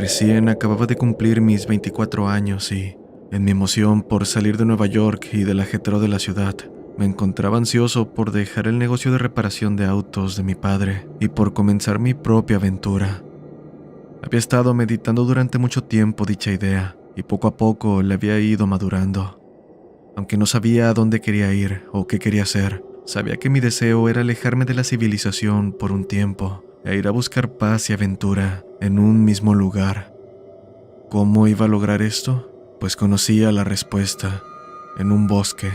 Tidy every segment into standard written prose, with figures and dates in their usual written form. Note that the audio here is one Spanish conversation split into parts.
Recién acababa de cumplir mis 24 años y, en mi emoción por salir de Nueva York y del ajetreo de la ciudad, me encontraba ansioso por dejar el negocio de reparación de autos de mi padre y por comenzar mi propia aventura. Había estado meditando durante mucho tiempo dicha idea y poco a poco la había ido madurando. Aunque no sabía a dónde quería ir o qué quería hacer, sabía que mi deseo era alejarme de la civilización por un tiempo e ir a buscar paz y aventura en un mismo lugar. ¿Cómo iba a lograr esto? Pues conocía la respuesta: en un bosque.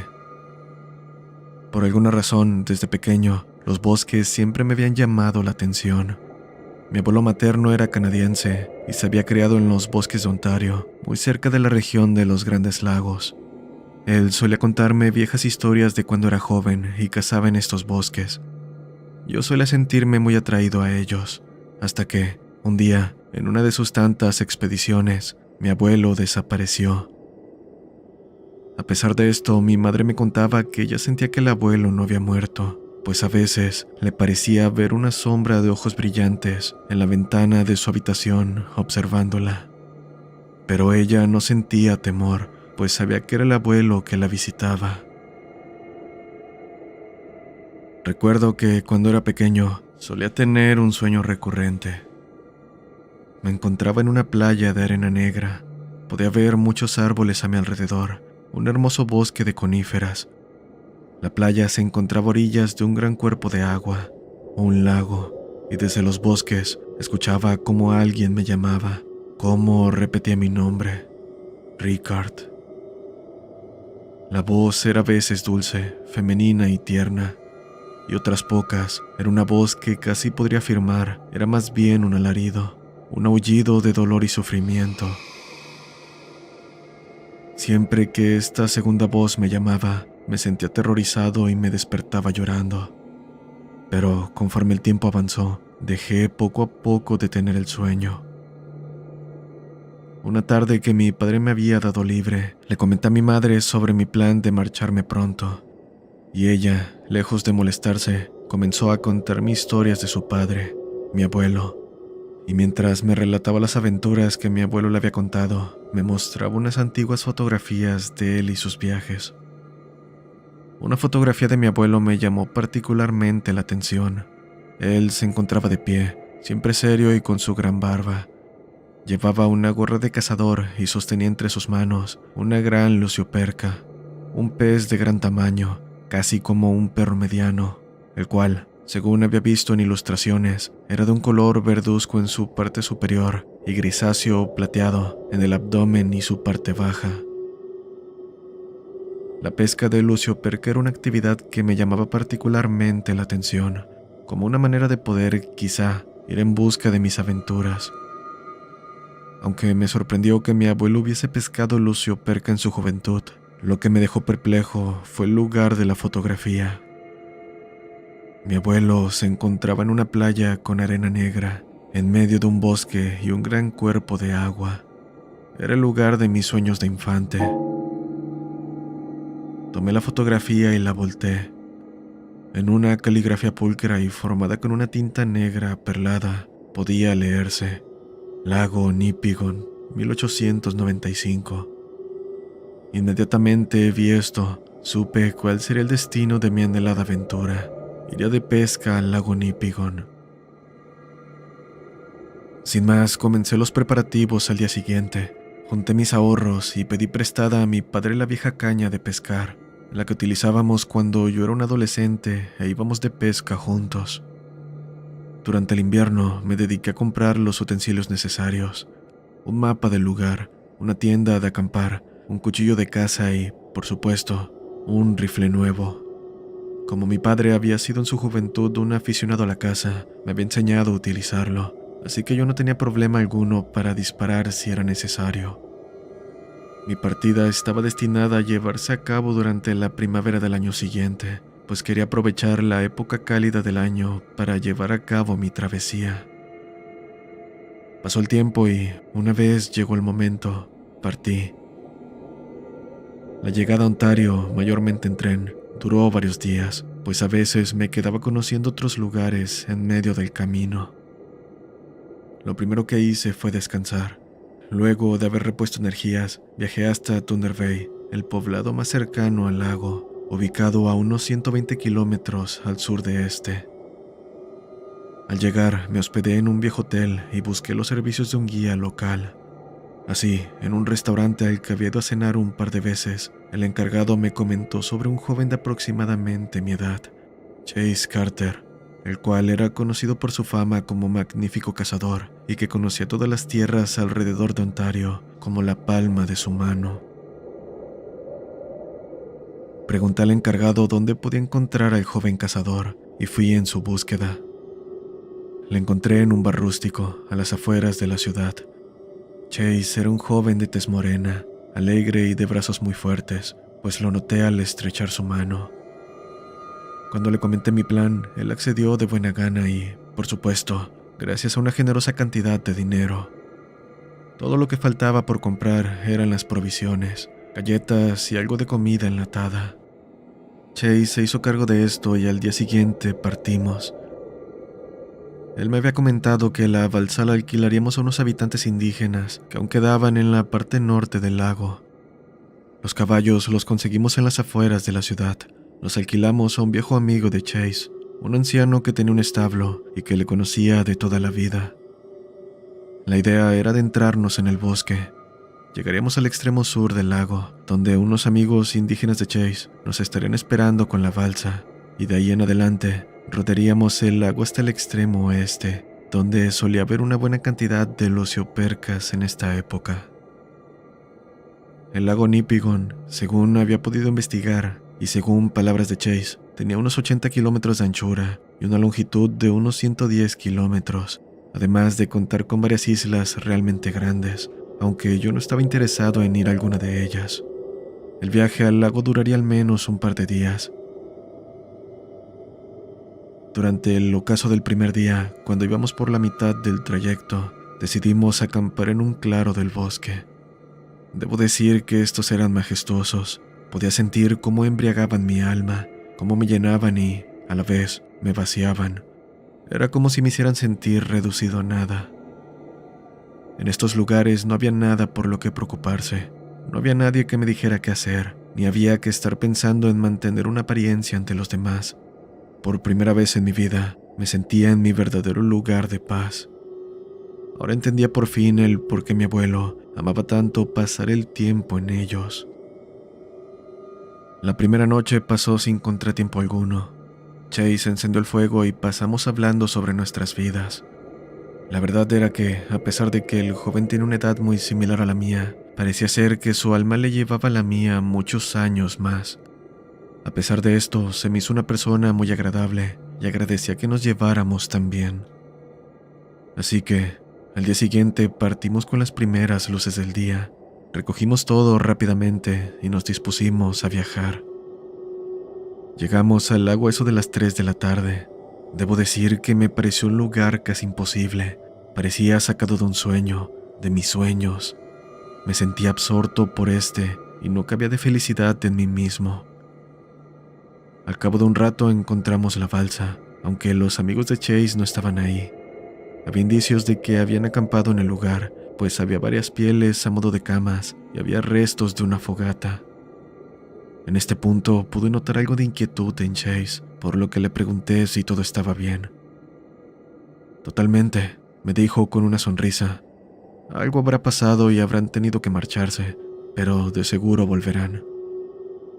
Por alguna razón, desde pequeño, los bosques siempre me habían llamado la atención. Mi abuelo materno era canadiense y se había criado en los bosques de Ontario, muy cerca de la región de los Grandes Lagos. Él solía contarme viejas historias de cuando era joven y cazaba en estos bosques. Yo solía sentirme muy atraído a ellos, hasta que, un día, en una de sus tantas expediciones, mi abuelo desapareció. A pesar de esto, mi madre me contaba que ella sentía que el abuelo no había muerto, pues a veces le parecía ver una sombra de ojos brillantes en la ventana de su habitación observándola. Pero ella no sentía temor, pues sabía que era el abuelo que la visitaba. Recuerdo que cuando era pequeño solía tener un sueño recurrente. Me encontraba en una playa de arena negra. Podía ver muchos árboles a mi alrededor, un hermoso bosque de coníferas. La playa se encontraba a orillas de un gran cuerpo de agua, un lago, y desde los bosques escuchaba cómo alguien me llamaba, cómo repetía mi nombre: Ricard. La voz era a veces dulce, femenina y tierna, y otras pocas era una voz que casi podría afirmar era más bien un alarido, un aullido de dolor y sufrimiento. Siempre que esta segunda voz me llamaba, me sentía aterrorizado y me despertaba llorando. Pero conforme el tiempo avanzó, dejé poco a poco de tener el sueño. Una tarde que mi padre me había dado libre, le comenté a mi madre sobre mi plan de marcharme pronto. Y ella, lejos de molestarse, comenzó a contarme historias de su padre, mi abuelo. Y mientras me relataba las aventuras que mi abuelo le había contado, me mostraba unas antiguas fotografías de él y sus viajes. Una fotografía de mi abuelo me llamó particularmente la atención. Él se encontraba de pie, siempre serio y con su gran barba. Llevaba una gorra de cazador y sostenía entre sus manos una gran lucioperca, un pez de gran tamaño, casi como un perro mediano, el cual, según había visto en ilustraciones, era de un color verduzco en su parte superior y grisáceo plateado en el abdomen y su parte baja. La pesca de lucioperca era una actividad que me llamaba particularmente la atención, como una manera de poder, quizá, ir en busca de mis aventuras. Aunque me sorprendió que mi abuelo hubiese pescado lucioperca en su juventud, lo que me dejó perplejo fue el lugar de la fotografía. Mi abuelo se encontraba en una playa con arena negra, en medio de un bosque y un gran cuerpo de agua. Era el lugar de mis sueños de infante. Tomé la fotografía y la volteé. En una caligrafía pulcra y formada con una tinta negra perlada, podía leerse: Lago Nipigon, 1895. Inmediatamente vi esto, supe cuál sería el destino de mi anhelada aventura. Iría de pesca al lago Nipigon. Sin más, comencé los preparativos al día siguiente. Junté mis ahorros y pedí prestada a mi padre la vieja caña de pescar, la que utilizábamos cuando yo era un adolescente e íbamos de pesca juntos. Durante el invierno me dediqué a comprar los utensilios necesarios: un mapa del lugar, una tienda de acampar, un cuchillo de caza y, por supuesto, un rifle nuevo. Como mi padre había sido en su juventud un aficionado a la caza, me había enseñado a utilizarlo, así que yo no tenía problema alguno para disparar si era necesario. Mi partida estaba destinada a llevarse a cabo durante la primavera del año siguiente, pues quería aprovechar la época cálida del año para llevar a cabo mi travesía. Pasó el tiempo y, una vez llegó el momento, partí. La llegada a Ontario, mayormente en tren, duró varios días, pues a veces me quedaba conociendo otros lugares en medio del camino. Lo primero que hice fue descansar. Luego de haber repuesto energías, viajé hasta Thunder Bay, el poblado más cercano al lago, ubicado a unos 120 kilómetros al sur de este. Al llegar, me hospedé en un viejo hotel y busqué los servicios de un guía local. Así, en un restaurante al que había ido a cenar un par de veces, el encargado me comentó sobre un joven de aproximadamente mi edad, Chase Carter, el cual era conocido por su fama como magnífico cazador y que conocía todas las tierras alrededor de Ontario como la palma de su mano. Pregunté al encargado dónde podía encontrar al joven cazador y fui en su búsqueda. Le encontré en un bar rústico a las afueras de la ciudad. Chase era un joven de tez morena, alegre y de brazos muy fuertes, pues lo noté al estrechar su mano. Cuando le comenté mi plan, él accedió de buena gana y, por supuesto, gracias a una generosa cantidad de dinero. Todo lo que faltaba por comprar eran las provisiones, galletas y algo de comida enlatada. Chase se hizo cargo de esto y al día siguiente partimos. Él me había comentado que la balsa la alquilaríamos a unos habitantes indígenas que aún quedaban en la parte norte del lago. Los caballos los conseguimos en las afueras de la ciudad. Los alquilamos a un viejo amigo de Chase, un anciano que tenía un establo y que le conocía de toda la vida. La idea era adentrarnos en el bosque. Llegaríamos al extremo sur del lago, donde unos amigos indígenas de Chase nos estarían esperando con la balsa, y de ahí en adelante rodearíamos el lago hasta el extremo oeste, donde solía haber una buena cantidad de luciopercas en esta época. El lago Nipigon, según había podido investigar, y según palabras de Chase, tenía unos 80 kilómetros de anchura y una longitud de unos 110 kilómetros, además de contar con varias islas realmente grandes, aunque yo no estaba interesado en ir a alguna de ellas. El viaje al lago duraría al menos un par de días. Durante el ocaso del primer día, cuando íbamos por la mitad del trayecto, decidimos acampar en un claro del bosque. Debo decir que estos eran majestuosos. Podía sentir cómo embriagaban mi alma, cómo me llenaban y, a la vez, me vaciaban. Era como si me hicieran sentir reducido a nada. En estos lugares no había nada por lo que preocuparse. No había nadie que me dijera qué hacer, ni había que estar pensando en mantener una apariencia ante los demás. Por primera vez en mi vida, me sentía en mi verdadero lugar de paz. Ahora entendía por fin el por qué mi abuelo amaba tanto pasar el tiempo en ellos. La primera noche pasó sin contratiempo alguno. Chase encendió el fuego y pasamos hablando sobre nuestras vidas. La verdad era que, a pesar de que el joven tiene una edad muy similar a la mía, parecía ser que su alma le llevaba a la mía muchos años más. A pesar de esto, se me hizo una persona muy agradable y agradecía que nos lleváramos tan bien. Así que, al día siguiente partimos con las primeras luces del día. Recogimos todo rápidamente y nos dispusimos a viajar. Llegamos al lago a eso de las 3 de la tarde. Debo decir que me pareció un lugar casi imposible. Parecía sacado de un sueño, de mis sueños. Me sentía absorto por este y no cabía de felicidad en mí mismo. Al cabo de un rato encontramos la balsa, aunque los amigos de Chase no estaban ahí. Había indicios de que habían acampado en el lugar, pues había varias pieles a modo de camas y había restos de una fogata. En este punto pude notar algo de inquietud en Chase, por lo que le pregunté si todo estaba bien. Totalmente, me dijo con una sonrisa. Algo habrá pasado y habrán tenido que marcharse, pero de seguro volverán.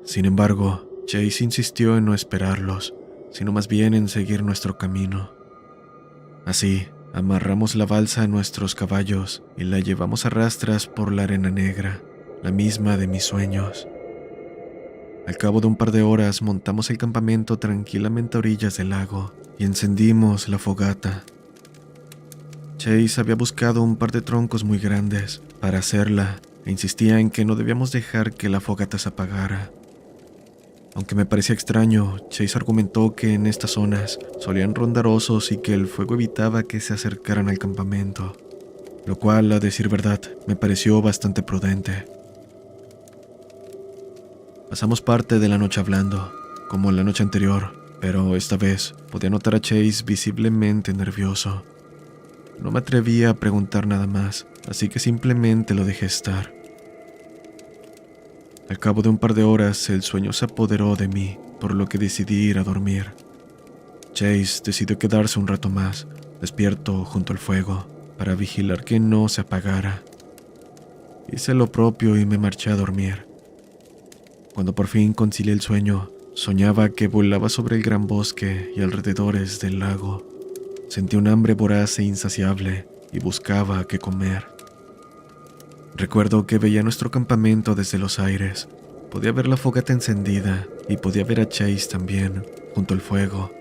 Sin embargo, Chase insistió en no esperarlos, sino más bien en seguir nuestro camino. Así, amarramos la balsa a nuestros caballos y la llevamos a rastras por la arena negra, la misma de mis sueños. Al cabo de un par de horas montamos el campamento tranquilamente a orillas del lago y encendimos la fogata. Chase había buscado un par de troncos muy grandes para hacerla e insistía en que no debíamos dejar que la fogata se apagara. Aunque me parecía extraño, Chase argumentó que en estas zonas solían rondar osos y que el fuego evitaba que se acercaran al campamento, lo cual, a decir verdad, me pareció bastante prudente. Pasamos parte de la noche hablando, como la noche anterior, pero esta vez podía notar a Chase visiblemente nervioso. No me atrevía a preguntar nada más, así que simplemente lo dejé estar. Al cabo de un par de horas, el sueño se apoderó de mí, por lo que decidí ir a dormir. Chase decidió quedarse un rato más, despierto junto al fuego, para vigilar que no se apagara. Hice lo propio y me marché a dormir. Cuando por fin concilié el sueño, soñaba que volaba sobre el gran bosque y alrededores del lago. Sentí un hambre voraz e insaciable y buscaba qué comer. Recuerdo que veía nuestro campamento desde los aires. Podía ver la fogata encendida y podía ver a Chase también, junto al fuego.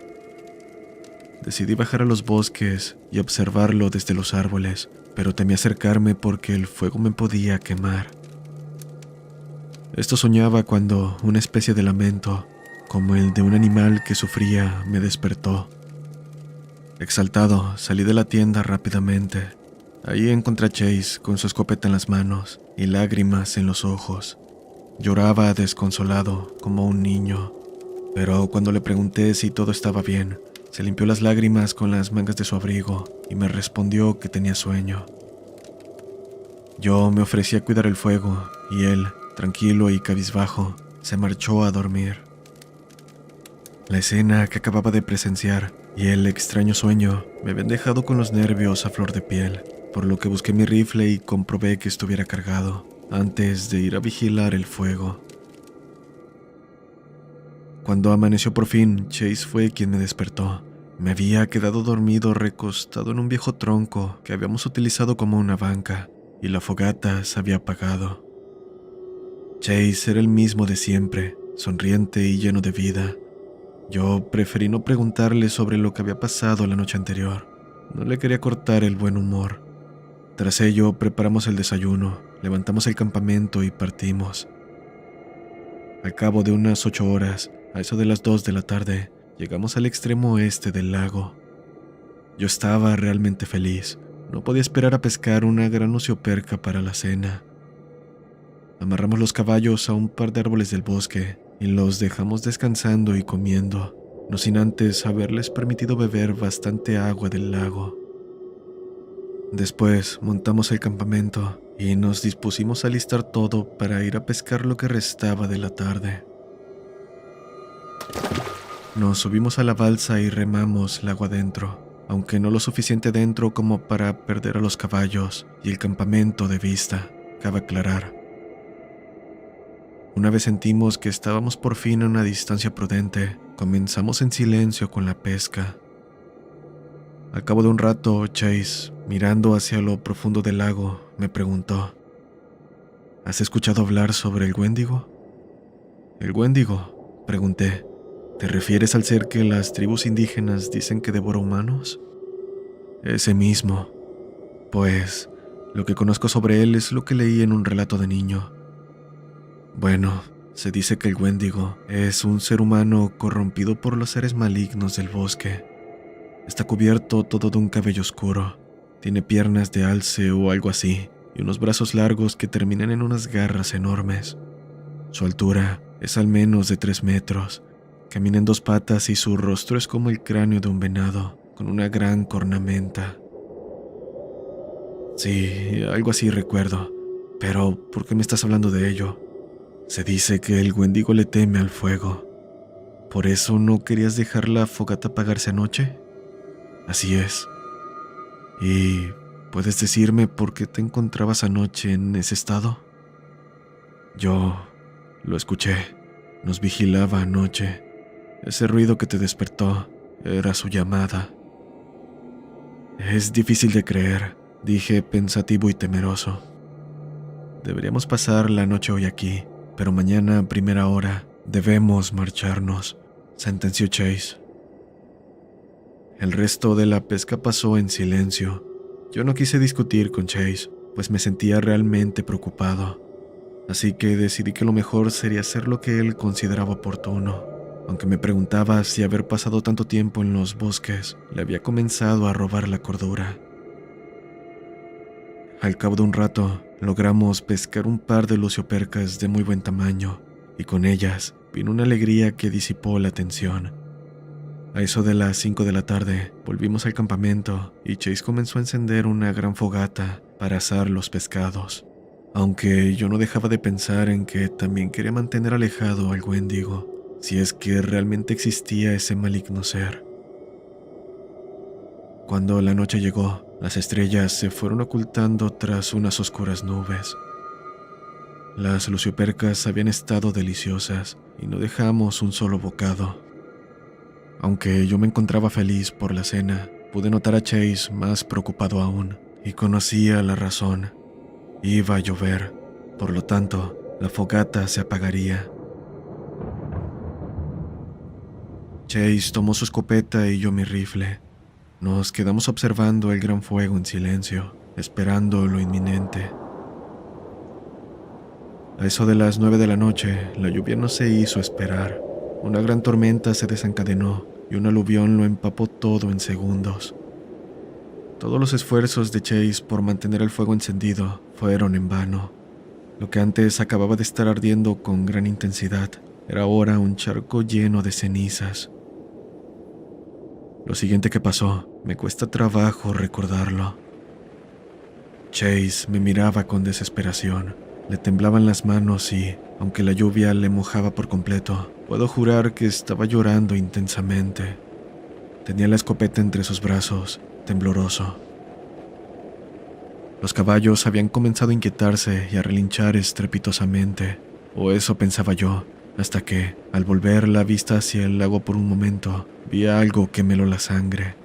Decidí bajar a los bosques y observarlo desde los árboles, pero temí acercarme porque el fuego me podía quemar. Esto soñaba cuando una especie de lamento, como el de un animal que sufría, me despertó. Exaltado, salí de la tienda rápidamente. Ahí encontré a Chase con su escopeta en las manos y lágrimas en los ojos. Lloraba desconsolado, como un niño, pero cuando le pregunté si todo estaba bien, se limpió las lágrimas con las mangas de su abrigo y me respondió que tenía sueño. Yo me ofrecí a cuidar el fuego y él, tranquilo y cabizbajo, se marchó a dormir. La escena que acababa de presenciar y el extraño sueño me habían dejado con los nervios a flor de piel, por lo que busqué mi rifle y comprobé que estuviera cargado antes de ir a vigilar el fuego. Cuando amaneció por fin, Chase fue quien me despertó. Me había quedado dormido recostado en un viejo tronco que habíamos utilizado como una banca, y la fogata se había apagado. Chase era el mismo de siempre, sonriente y lleno de vida. Yo preferí no preguntarle sobre lo que había pasado la noche anterior. No le quería cortar el buen humor. Tras ello, preparamos el desayuno, levantamos el campamento y partimos. Al cabo de unas 8 horas, a eso de las 2 de la tarde, llegamos al extremo oeste del lago. Yo estaba realmente feliz. No podía esperar a pescar una gran lucioperca para la cena. Amarramos los caballos a un par de árboles del bosque y los dejamos descansando y comiendo, no sin antes haberles permitido beber bastante agua del lago. Después montamos el campamento y nos dispusimos a alistar todo para ir a pescar lo que restaba de la tarde. Nos subimos a la balsa y remamos el agua adentro, aunque no lo suficiente dentro como para perder a los caballos y el campamento de vista, cabe aclarar. Una vez sentimos que estábamos por fin a una distancia prudente, comenzamos en silencio con la pesca. Al cabo de un rato, Chase, mirando hacia lo profundo del lago, me preguntó: ¿Has escuchado hablar sobre el Wendigo? ¿El Wendigo?, pregunté. ¿Te refieres al ser que las tribus indígenas dicen que devora humanos? Ese mismo. Pues, lo que conozco sobre él es lo que leí en un relato de niño. Bueno, se dice que el Wendigo es un ser humano corrompido por los seres malignos del bosque. Está cubierto todo de un cabello oscuro, tiene piernas de alce o algo así, y unos brazos largos que terminan en unas garras enormes. Su altura es al menos de 3 metros, camina en 2 patas y su rostro es como el cráneo de un venado, con una gran cornamenta. Sí, algo así recuerdo, pero ¿por qué me estás hablando de ello? Se dice que el Wendigo le teme al fuego. ¿Por eso no querías dejar la fogata apagarse anoche? Así es. ¿Y puedes decirme por qué te encontrabas anoche en ese estado? Yo lo escuché. Nos vigilaba anoche. Ese ruido que te despertó era su llamada. Es difícil de creer, dije pensativo y temeroso. Deberíamos pasar la noche hoy aquí, pero mañana a primera hora debemos marcharnos, sentenció Chase. El resto de la pesca pasó en silencio. Yo no quise discutir con Chase, pues me sentía realmente preocupado. Así que decidí que lo mejor sería hacer lo que él consideraba oportuno, aunque me preguntaba si haber pasado tanto tiempo en los bosques le había comenzado a robar la cordura. Al cabo de un rato, logramos pescar un par de luciopercas de muy buen tamaño, y con ellas vino una alegría que disipó la tensión. A eso de las 5 de la tarde, volvimos al campamento y Chase comenzó a encender una gran fogata para asar los pescados, aunque yo no dejaba de pensar en que también quería mantener alejado al Wendigo, si es que realmente existía ese maligno ser. Cuando la noche llegó, las estrellas se fueron ocultando tras unas oscuras nubes. Las luciopercas habían estado deliciosas y no dejamos un solo bocado. Aunque yo me encontraba feliz por la cena, pude notar a Chase más preocupado aún, y conocía la razón. Iba a llover, por lo tanto, la fogata se apagaría. Chase tomó su escopeta y yo mi rifle. Nos quedamos observando el gran fuego en silencio, esperando lo inminente. A eso de las 9 de la noche, la lluvia no se hizo esperar. Una gran tormenta se desencadenó y un aluvión lo empapó todo en segundos. Todos los esfuerzos de Chase por mantener el fuego encendido fueron en vano. Lo que antes acababa de estar ardiendo con gran intensidad era ahora un charco lleno de cenizas. Lo siguiente que pasó, me cuesta trabajo recordarlo. Chase me miraba con desesperación. Le temblaban las manos y, aunque la lluvia le mojaba por completo, puedo jurar que estaba llorando intensamente. Tenía la escopeta entre sus brazos, tembloroso. Los caballos habían comenzado a inquietarse y a relinchar estrepitosamente, o eso pensaba yo, hasta que, al volver la vista hacia el lago por un momento, vi algo que me heló la sangre.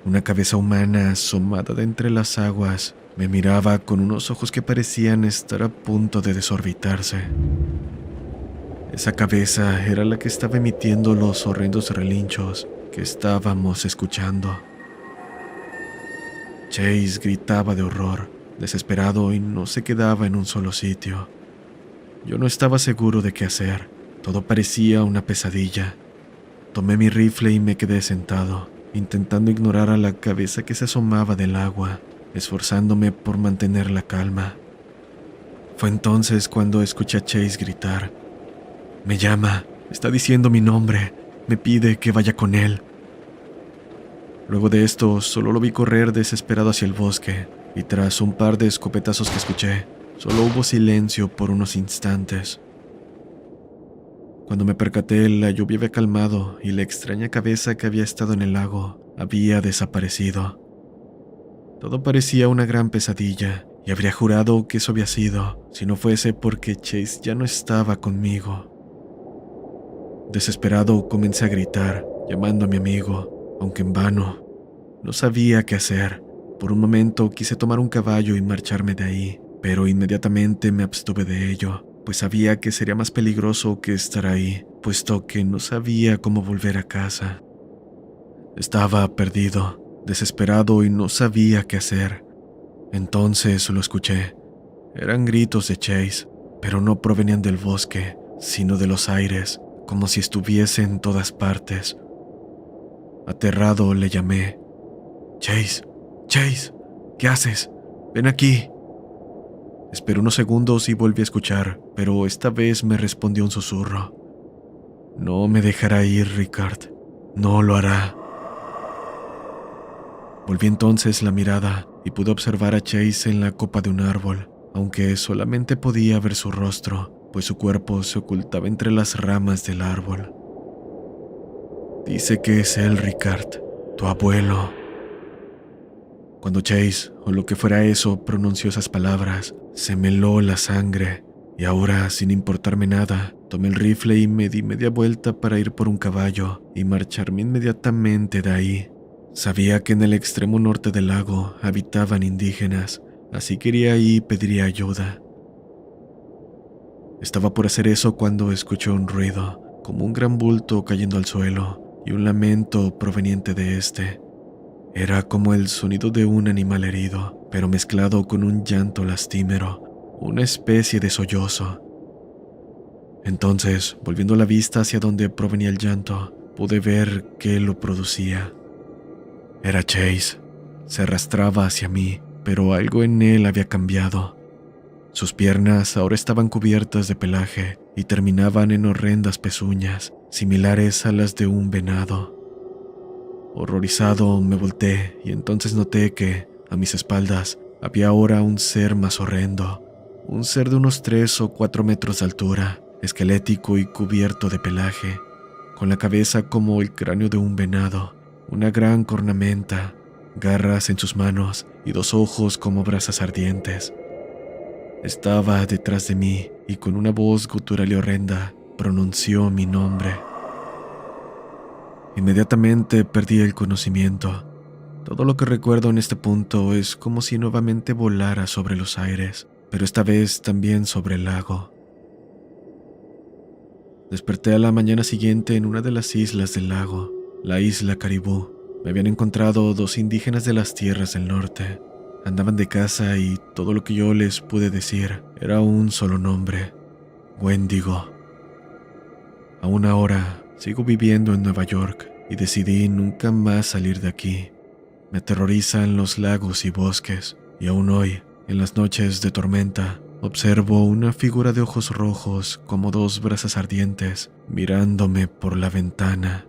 Una cabeza humana asomada de entre las aguas me miraba con unos ojos que parecían estar a punto de desorbitarse. Esa cabeza era la que estaba emitiendo los horrendos relinchos que estábamos escuchando. Chase gritaba de horror, desesperado, y no se quedaba en un solo sitio. Yo no estaba seguro de qué hacer. Todo parecía una pesadilla. Tomé mi rifle y me quedé sentado, intentando ignorar a la cabeza que se asomaba del agua, esforzándome por mantener la calma. Fue entonces cuando escuché a Chase gritar. Me llama, está diciendo mi nombre, me pide que vaya con él. Luego de esto, solo lo vi correr desesperado hacia el bosque, y tras un par de escopetazos que escuché, solo hubo silencio por unos instantes. Cuando me percaté, la lluvia había calmado y la extraña cabeza que había estado en el lago había desaparecido. Todo parecía una gran pesadilla, y habría jurado que eso había sido, si no fuese porque Chase ya no estaba conmigo. Desesperado, comencé a gritar, llamando a mi amigo, aunque en vano. No sabía qué hacer. Por un momento quise tomar un caballo y marcharme de ahí, pero inmediatamente me abstuve de ello, pues sabía que sería más peligroso que estar ahí, puesto que no sabía cómo volver a casa. Estaba perdido, desesperado y no sabía qué hacer. Entonces lo escuché. Eran gritos de Chase, pero no provenían del bosque, sino de los aires, como si estuviese en todas partes. Aterrado le llamé. Chase, Chase, ¿qué haces? Ven aquí. Esperé unos segundos y volví a escuchar, pero esta vez me respondió un susurro. No me dejará ir, Ricard. No lo hará. Volví entonces la mirada y pude observar a Chase en la copa de un árbol, aunque solamente podía ver su rostro, pues su cuerpo se ocultaba entre las ramas del árbol. Dice que es él, Ricard, tu abuelo. Cuando Chase, o lo que fuera eso, pronunció esas palabras, se me heló la sangre, y ahora, sin importarme nada, tomé el rifle y me di media vuelta para ir por un caballo y marcharme inmediatamente de ahí. Sabía que en el extremo norte del lago habitaban indígenas, así que iría ahí y pediría ayuda. Estaba por hacer eso cuando escuché un ruido, como un gran bulto cayendo al suelo, y un lamento proveniente de este. Era como el sonido de un animal herido, pero mezclado con un llanto lastimero, una especie de sollozo. Entonces, volviendo la vista hacia donde provenía el llanto, pude ver qué lo producía. Era Chase. Se arrastraba hacia mí, pero algo en él había cambiado. Sus piernas ahora estaban cubiertas de pelaje y terminaban en horrendas pezuñas, similares a las de un venado. Horrorizado me volteé y entonces noté que, a mis espaldas, Había ahora un ser más horrendo, un ser de unos 3 o 4 metros de altura, esquelético y cubierto de pelaje, con la cabeza como el cráneo de un venado, una gran cornamenta, garras en sus manos y 2 ojos como brasas ardientes. Estaba detrás de mí y con una voz gutural y horrenda pronunció mi nombre. Inmediatamente perdí el conocimiento. Todo lo que recuerdo en este punto es como si nuevamente volara sobre los aires, pero esta vez también sobre el lago. Desperté a la mañana siguiente en una de las islas del lago, la isla Caribú. Me habían encontrado 2 indígenas de las tierras del norte. Andaban de caza y todo lo que yo les pude decir era un solo nombre: Wendigo. Aún ahora sigo viviendo en Nueva York y decidí nunca más salir de aquí. Me aterrorizan los lagos y bosques, y aún hoy, en las noches de tormenta, observo una figura de ojos rojos como 2 brasas ardientes mirándome por la ventana.